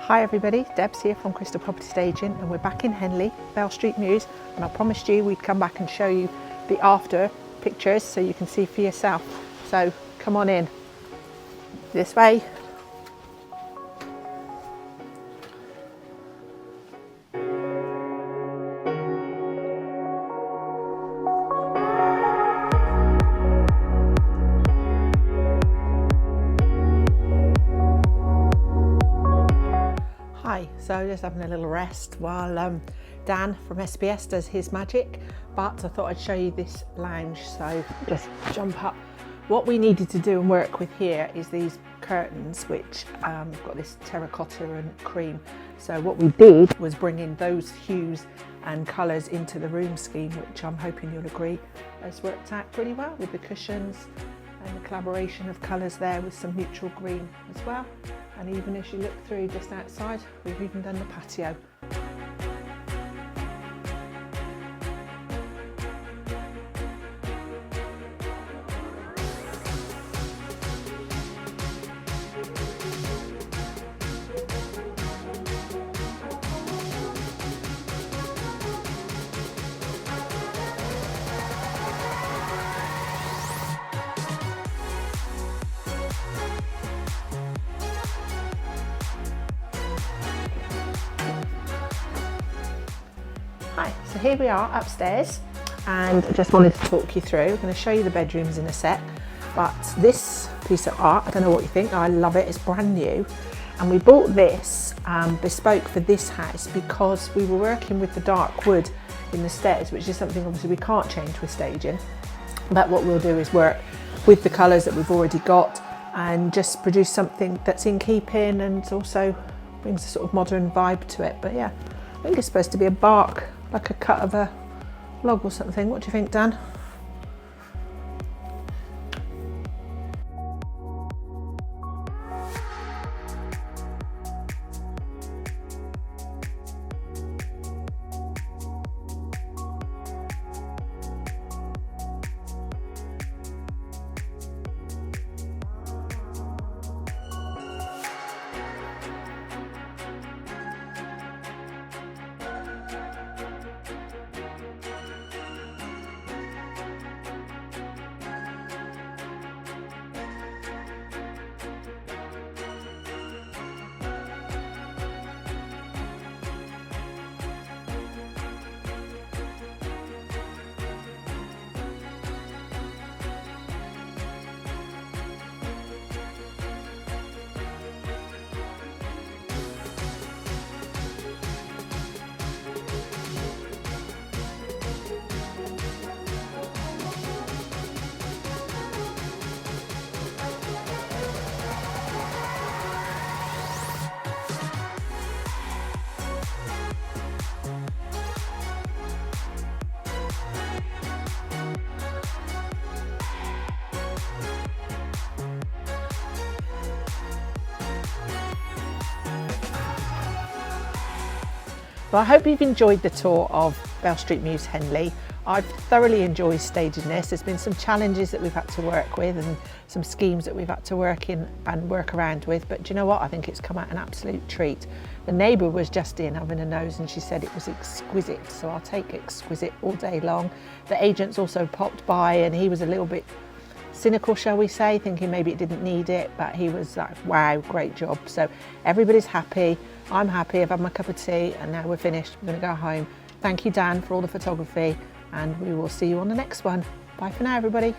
Hi everybody, Deb's here from Crystal Property Staging and we're back in Henley, Bell Street Mews, and I promised you we'd come back and show you the after pictures so you can see for yourself. So come on in, this way. Hi, so just having a little rest while Dan from SBS does his magic, but I thought I'd show you this lounge, so just jump up. What we needed to do and work with here is these curtains, which have got this terracotta and cream. So what we did was bring in those hues and colours into the room scheme, which I'm hoping you'll agree has worked out pretty well with the cushions and the collaboration of colours there with some neutral green as well. And even as you look through just outside, we've even done the patio. Hi, so here we are upstairs and I just wanted to talk you through. I'm going to show you the bedrooms in a sec, but this piece of art, I don't know what you think, I love it, it's brand new. And we bought this bespoke for this house because we were working with the dark wood in the stairs, which is something obviously we can't change with staging. But what we'll do is work with the colours that we've already got and just produce something that's in keeping and also brings a sort of modern vibe to it. But yeah, I think it's supposed to be a bark, like a cut of a log or something. What do you think, Dan? Well, I hope you've enjoyed the tour of Bell Street Mews Henley. I've thoroughly enjoyed staging this. There's been some challenges that we've had to work with and some schemes that we've had to work in and work around with, but do you know what? I think it's come out an absolute treat. The neighbour was just in having a nose and she said it was exquisite, so I'll take exquisite all day long. The agents also popped by and he was a little bit cynical, shall we say, thinking maybe it didn't need it, but he was like, wow, great job. So everybody's happy, I'm happy, I've had my cup of tea and now we're finished, we're going to go home. Thank you, Dan, for all the photography and we will see you on the next one. Bye for now, everybody.